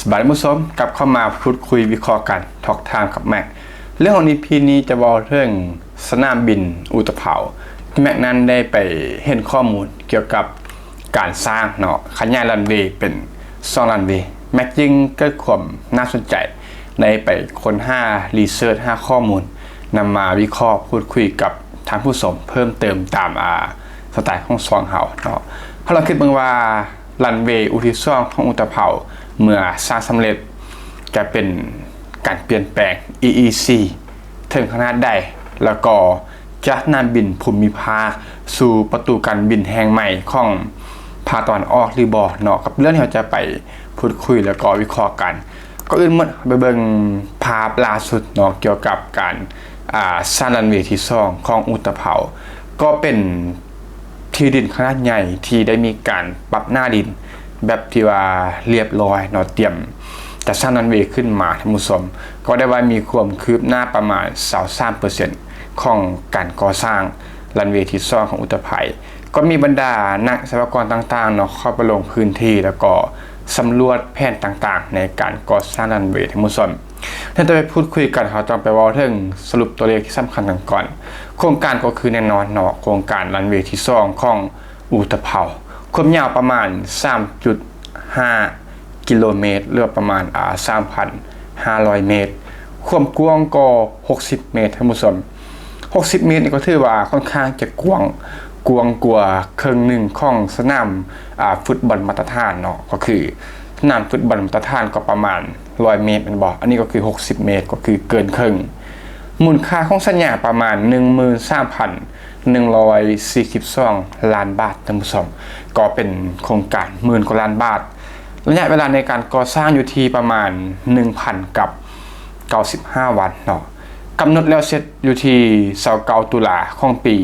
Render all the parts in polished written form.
สบายมุสมกลับเข้ามาพูดคุยวิเคราะห์กันทอกทางกับแม็กเรื่องของEPนี้จะบอกเรื่องสนามบินอุตภาวแม็กนั้นได้ไปเห็นข้อมูลเกี่ยวกับการสร้างเนาะขยายรันเวย์เป็น2รันเวย์แม็กจึงเกิดความน่าสนใจในไปค้น5รีเสิร์ช5ข้อมูลนำมาวิเคราะห์พูดคุยกับทางผู้ชมเพิ่มเติมตามสไตล์ของซองเฮาเนาะเพราะเราคิดเบิ่งว่ารันเวย์อุทิศ2ของอุตภาวเมื่อสร้างสำเร็จจะเป็นการเปลี่ยนแปลง EEC ถึงขนาดใดแล้วก็จะนำบินภูมิภาคสู่ประตูการบินแห่งใหม่ของภาคตะวันออกหรือบ่เนาะกับเรื่องที่เราจะไปพูดคุยแล้วก็วิเคราะห์กันก็อื่นหมดไปเบิ่งภาพล่าสุดเนาะเกี่ยวกับการสร้างรันเวย์ที่2ของอุตภาวก็เป็นที่ดินขนาดใหญ่ที่ได้มีการปรับหน้าดินแบบที่ว่าเรียบร้อยเนาะเตรียมจะสร้างรันเวย์ขึ้นมาท่านผู้ชมก็ได้ว่ามีความคืบหน้าประมาณ 23% ของการก่อสร้างรันเวย์ที่2ของอุตภาวก็มีบรรดานักวิศวกรต่างๆเนาะเข้าไปลงพื้นที่แล้วก็สำรวจแผนต่างๆในการก่อสร้างรันเวย์ท่านผู้ชมถ้าจะไปพูดคุยกันเราต้องไปว่าถึงสรุปตัวเลขที่สำคัญกันก่อนโครงการก็คือแน่นอนเนาะโครงการรันเวย์ที่2ของอุตภาวความยาวประมาณ 3.5 กิโลเมตรหรือประมาณ3,500 เมตรความกว้างก็60 เมตรท่านผู้ชม60 เมตรนี่ก็ถือว่าค่อนข้างจะกว้างกว่าครึ่งหนึ่งของสนามฟุตบอลมาตรฐานเนาะก็คือสนามฟุตบอลมาตรฐานก็ประมาณ100 เมตรเป็นบ่อันนี้ก็คือ60 เมตรก็คือเกินครึ่งมูลค่าของสัญญาประมาณ 13,142 ล้านบาทท่านผู้ชมก็เป็นโครงการ10,000 กว่าล้านบาทระยะเวลาในการก่อสร้างอยู่ที่ประมาณ 1,095 วันเนาะกำหนดแล้วเสร็จอยู่ที่29 ตุลาของปี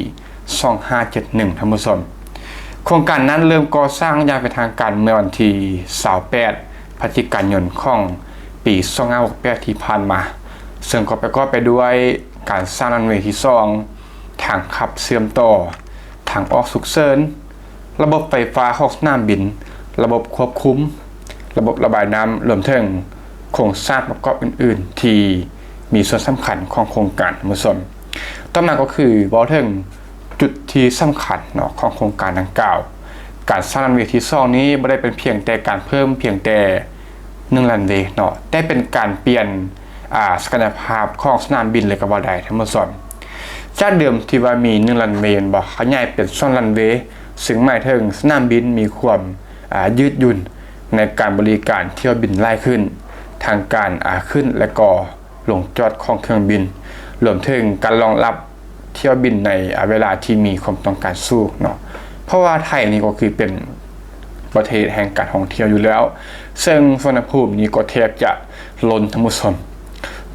2571ท่านผู้ชมโครงการนั้นเริ่มก่อสร้างอย่างเป็นทางการเมื่อวันที่28 พฤศจิกายนของปี 2568 ที่ผ่านมาซึ่งก็ไปด้วยการสร้างรันเวย์ที่2ทางขับเชื่อมต่อทางออกฉุกเฉินระบบไฟฟ้าของสนามบินระบบควบคุมระบบระบายน้ำรวมถึงโครงสร้างประกอบอื่นๆที่มีส่วนสำคัญของโครงการผู้ชมต่อมาก็คือบอกถึงจุดที่สำคัญเนาะของโครงการดังกล่าวการสร้างรันเวย์ที่2นี้ไม่ได้เป็นเพียงแต่การเพิ่มเพียงแต่1รันเวย์เนาะแต่เป็นการเปลี่ยนศักยภาพของสนามบินเลยก็ว่าได้ทั้งหมดส่วนจากเดิมที่ว่ามี1รันเวย์บอกขยายเป็น2รันเวย์ซึ่งหมายถึงสนามบินมีความยืดหยุ่นในการบริการเที่ยวบินไล่ขึ้นทางการขึ้นและก็ลงจอดของเครื่องบินรวมถึงการรองรับเที่ยวบินในเวลาที่มีความต้องการสูงเนาะเพราะว่าไทยนี่ก็คือเป็นประเทศแห่งการท่องเที่ยวอยู่แล้วซึ่งสวนภูมินี้ก็แทบจะล้นทั้งหมดส่วน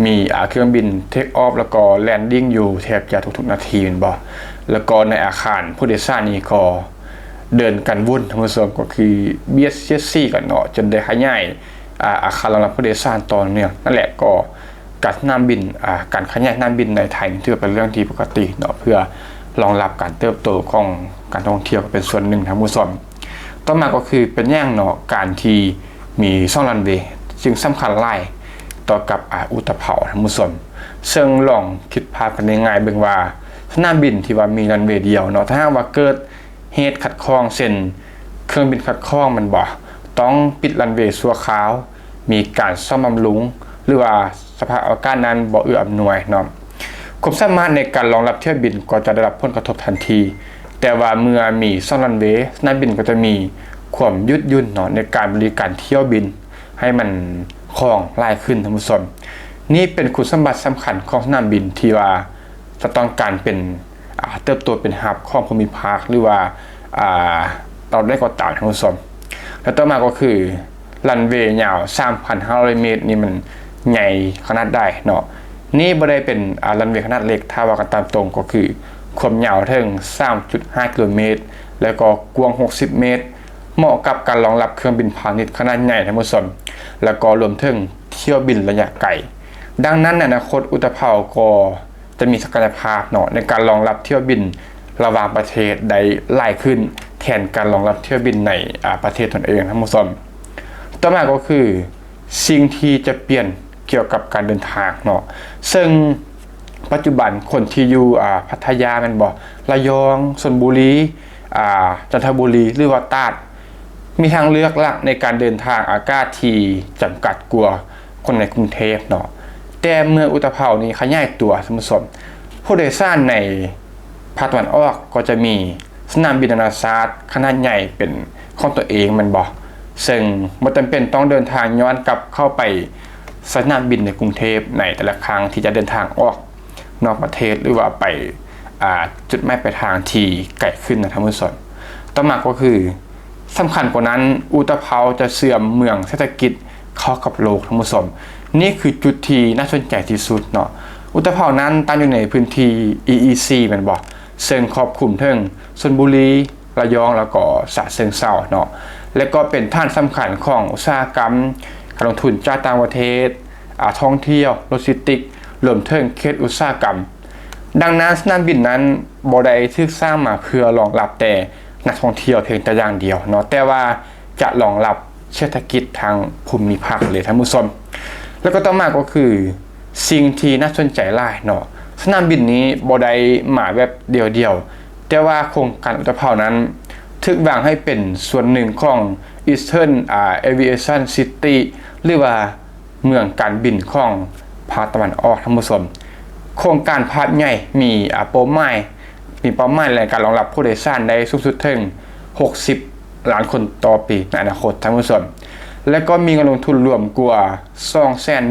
มีเครื่องบินเทคออฟแล้วก็แลนดิ้งอยู่แทบจะทุกๆนาทีเป็นบ่แล้วก็ในอาคารผู้โดยสารนี่ก็เดินกันวุ่นทั้งหมดส่วนก็คือเบียดเสียดสีกันเนาะจนได้ขยายอาคารรองรับผู้โดยสารต่อเนื่องนั่นแหละก็การสนามบินการขยายสนามบินในไทยถือเป็นเรื่องที่ปกติเนาะเพื่อรองรับการเติบโตของการท่องเที่ยวเป็นส่วนหนึ่งทั้งหมดส่วนต่อมาก็คือเป็นแย่งเนาะการที่มี2รันเวย์จึงสำคัญหลายต่อกับอุตภาวทั้งหมดส่วนซึ่งลองคิดภาพกันง่ายๆเบิ่งว่าสนามบินที่ว่ามีรันเวย์เดียวเนาะถ้าหากว่าเกิดเหตุขัดข้องเช่นเครื่องบินขัดข้องมันบ่ต้องปิดรันเวย์ชั่วคราวมีการซ่อมบำรุงหรือว่าสภาพอากาศนั้นบ่เอื้ออำนวยเนาะความสามารถในการรองรับเที่ยวบินก็จะได้รับผลกระทบทันทีแต่ว่าเมื่อมี2รันเวย์สนามบินก็จะมีความยืดหยุ่นเนาะในการบริการเที่ยวบินให้มันคล่องง่ายขึ้นท่านผู้ชมนี่เป็นคุณสมบัติสำคัญของสนามบินที่ว่าจะต้องการเป็นเติบโตเป็นฮับของภูมิภาคหรือว่าเราได้ก็ตามท่านผู้ชมแล้วต่อมาก็คือรันเวย์ยาว 3,500 เมตรนี่มันใหญ่ขนาดใดเนาะนี่บ่ได้เป็นรันเวย์ขนาดเล็กถ้าว่ากันตามตรงก็คือความยาวถึง 3.5 กิโลเมตรแล้วก็กว้าง60 เมตรเหมาะกับการรองรับเครื่องบินพาณิชย์ขนาดใหญ่ทั้งหมดส่วนแล้วก็รวมถึงเที่ยวบินระยะไกลดังนั้นในอนาคตอุตภาวก็จะมีศักยภาพเนาะในการรองรับเที่ยวบินระหว่างประเทศได้หลายขึ้นแทนการรองรับเที่ยวบินในประเทศตนเองทั้งหมดส่วนต่อมาก็คือ สิ่งที่จะเปลี่ยนเกี่ยวกับการเดินทางเนาะซึ่งปัจจุบันคนที่อยู่พัทยาแม่นบ่ระยองชลบุรีจันทบุรีหรือว่าตราดมีทางเลือกหลักในการเดินทางอากาศที่จำกัดกว่าคนในกรุงเทพเนาะแต่เมื่ออุตภาวนี้ขยายตัวสมสมผู้โดยสารในภาคตะวันออกก็จะมีสนามบินนานาชาติขนาดใหญ่เป็นของตัวเองมันบ่ซึ่งบ่จำเป็นต้องเดินทางย้อนกลับเข้าไปสนามบินในกรุงเทพในแต่ละครั้งที่จะเดินทางออกนอกประเทศหรือว่าไปจุดหมายปลายทางที่ไกลขึ้นนะท่านผู้ชมต่อมาก็คือสำคัญกว่านั้นอุตภาวจะเสื่อมเมืองเศรษฐกิจเข้ากับโลกท่านผู้ชมนี่คือจุดที่น่าสนใจที่สุดเนาะอุตภาวนั้นตั้งอยู่ในพื้นที่ EEC แม่นบ่ซึ่งครอบคลุมทั้งชลบุรีระยองแล้วก็ฉะเชิงเทราเนาะและก็เป็นฐานสำคัญของอุตสาหกรรมการลงทุนจากต่างประเทศท่องเที่ยวโลจิสติกรวมถึงเขตอุตสาหกรรมดังนั้นสนามบินนั้นบ่ได้ถูกสร้างมาเพื่อรองรับแต่นักท่องเที่ยวเพียงแต่อย่างเดียวเนาะแต่ว่าจะรองรับเศรษฐกิจทางภูมิภาคเลยท่านผู้ชมแล้วก็ต่อมาก็คือสิ่งที่น่าสนใจหลายเนาะสนามบินนี้บ่ได้มาแบบเดียวๆแต่ว่าโครงการอุตภาวนั้นถูกวางให้เป็นส่วนหนึ่งของ Eastern Aviation City หรือว่าเมืองการบินของภาคตะวันออกท่านผู้ชมโครงการภาพใหญ่มีเป้าหมายในการรองรับผู้โดยสารได้สูงสุดถึง60 ล้านคนต่อปีในอนาคตท่านผู้ชมและก็มีเงินลงทุนรวมกว่า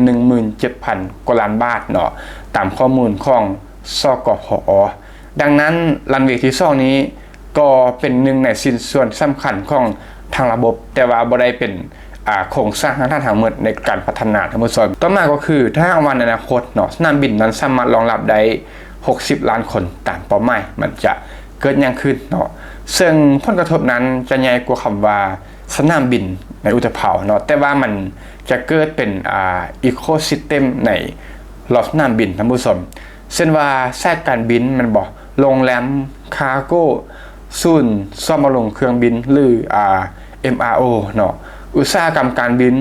217,000 กว่าล้านบาทเนาะตามข้อมูลของสกพอดังนั้นรันเวย์ที่2นี้ก็เป็นหนึ่งในชิ้นส่วนสำคัญของทางระบบแต่ว่าบ่ได้เป็นโครงสร้างทางด้านทางเมืองในการพัฒนาท่านผู้ชมต่อมาก็คือถ้าวันในอนาคตเนาะสนามบินนั้นสามารถรองรับได้60 ล้านคนตามเป้าหมายมันจะเกิดอย่างขึ้นเนาะซึ่งผลกระทบนั้นจะใหญ่กว่าคำว่าสนามบินในอุตภาวเนาะแต่ว่ามันจะเกิดเป็นอีโคซิสเต็มในรอบสนามบินท่านผู้ชมเช่นว่าสายการบินมันบอกโรงแรมคาร์โก้ศูนย์ซ่อมบำรุงเครื่องบินหรือMRO เนาะอุตสาหกรรมการบิน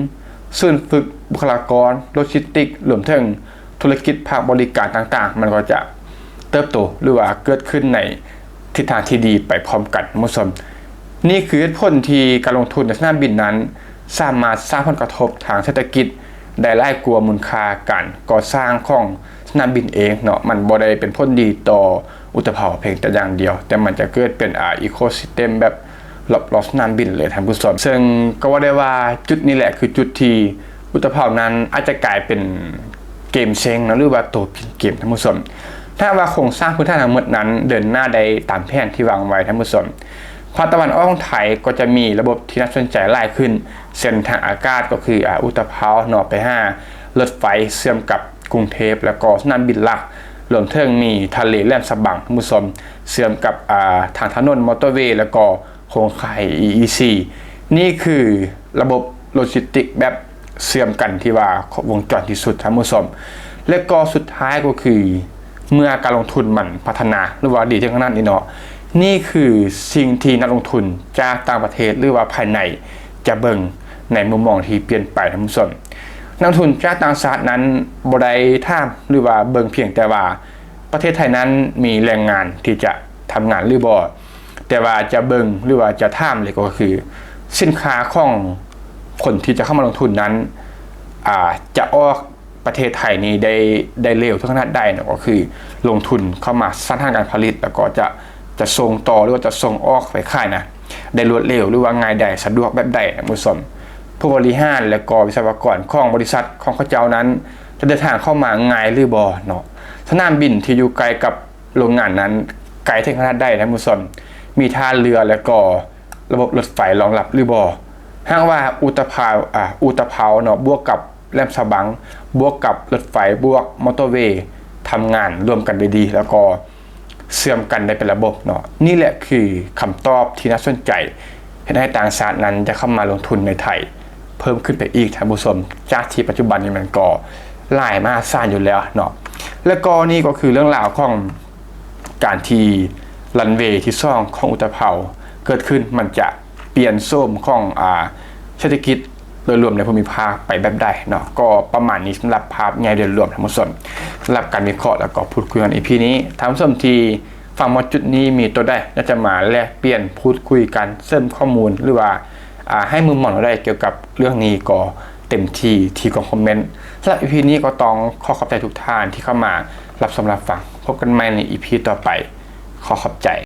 ศูนย์ฝึกบุคลากรโลจิสติกรวมถึงธุรกิจภาคบริการต่างๆมันก็จะเติบโตหรือว่าเกิดขึ้นในทิศทางที่ดีไปพร้อมกันท่านผู้ชมนี่คือเหตุผลที่การลงทุนในสนามบินนั้นสามารถสร้างผลกระทบทางเศรษฐกิจได้หลายกว่ามูลค่าการก่อสร้างของสนามบินเองเนาะมันบ่ได้เป็นผลดีต่ออุตภาวเพียงแต่อย่างเดียวแต่มันจะเกิดเป็นอีโคซิสเต็มแบบรอบสนามบินเลยท่านผู้ชมซึ่งก็ว่าได้ว่าจุดนี้แหละคือจุดที่อุตภาวนั้นอาจจะกลายเป็นเกมเชงนะหรือว่าตัวผิดเกมท่านผู้ชมถ้าว่าโครงสร้างพื้นฐานทั้งหมดนั้นเดินหน้าได้ตามแผนที่วางไว้ท่านผู้ชมภาคตะวันออกของไทยก็จะมีระบบที่น่าสนใจหลายขึ้นเส้นทางอากาศก็คืออุตภาวเนาะไปรถไฟเชื่อมกับกรุงเทพแล้วก็สนามบินหลักรวมถึงมีทะเลแหลมฉบังท่านผู้ชมเชื่อมกับทางถนนมอเตอร์เวย์แล้วก็โครงข่าย EEC นี่คือระบบโลจิสติกแบบเชื่อมกันที่ว่าวงจรที่สุดท่านผู้ชมและก็สุดท้ายก็คือเมื่อการลงทุนมันพัฒนาหรือว่าดีถึงขนาดนี้เนาะนี่คือสิ่งที่นักลงทุนจากต่างประเทศหรือว่าภายในจะเบิ่งในมุมมองที่เปลี่ยนไปท่านผู้ชมนักลงทุนจากต่างชาตินั้นบ่ได้ถามหรือว่าเบิ่งเพียงแต่ว่าประเทศไทยนั้นมีแรงงานที่จะทำงานหรือบ่แต่ว่าจะเบิ่งหรือว่าจะถามเลยก็คือสินค้าของคนที่จะเข้ามาลงทุนนั้นจะออกประเทศไทยนี้ได้เร็วทุกขนาดได้นะก็คือลงทุนเข้ามาสร้างทางการผลิตแล้วก็จะส่งต่อหรือว่าจะส่งออกไปขายนะได้รวดเร็วหรือว่าง่ายได้สะดวกแบบใดนะผู้ชมผู้บริหารและก็วิศวกรของบริษัทของเขาเจ้านั้นจะเดินทางเข้ามาง่ายหรือบ่เนาะสนามบินที่อยู่ไกลกับโรงงานนั้นไกลถึงขนาดใดนะผู้ชมมีท่าเรือและก็ระบบรถไฟรองรับหรือบ่หากว่าอุตภาวเนาะบวกกับแหลมฉบังบวกกับรถไฟบวกมอเตอร์เวย์ทำงานร่วมกันได้ดีแล้วก็เชื่อมกันได้เป็นระบบเนาะนี่แหละคือคำตอบที่น่าสนใจให้ต่างชาตินั้นจะเข้ามาลงทุนในไทยเพิ่มขึ้นไปอีกท่านผู้ชมจากที่ปัจจุบันนี้มันก็หลายมหาศาลอยู่แล้วเนาะแล้วก็นี่ก็คือเรื่องราวของการที่รันเวย์ที่2ของอุตภาวเกิดขึ้นมันจะเปลี่ยนโซมของเศรษฐกิจ โดยรวมในภูมิภาคไปแบบใดเนาะก็ประมาณนี้สำหรับภาพใหญ่โดยรวมทั้งหมดส่วนสำหรับการวิเคราะห์แล้วก็พูดคุยกัน EP นี้ท่านผู้ชมที่ฟังมาจุดนี้มีตัวได้น่าจะมาแลกเปลี่ยนพูดคุยกันเสริมข้อมูลหรือว่าให้มุมมองเราได้เกี่ยวกับเรื่องนี้ก็เต็มที่กล่องคอมเมนต์สำหรับ EP นี้ก็ต้องขอขอบใจทุกท่านที่เข้ามารับชมรับฟังพบกันใหม่ใน EP ต่อไปขอขอบใจ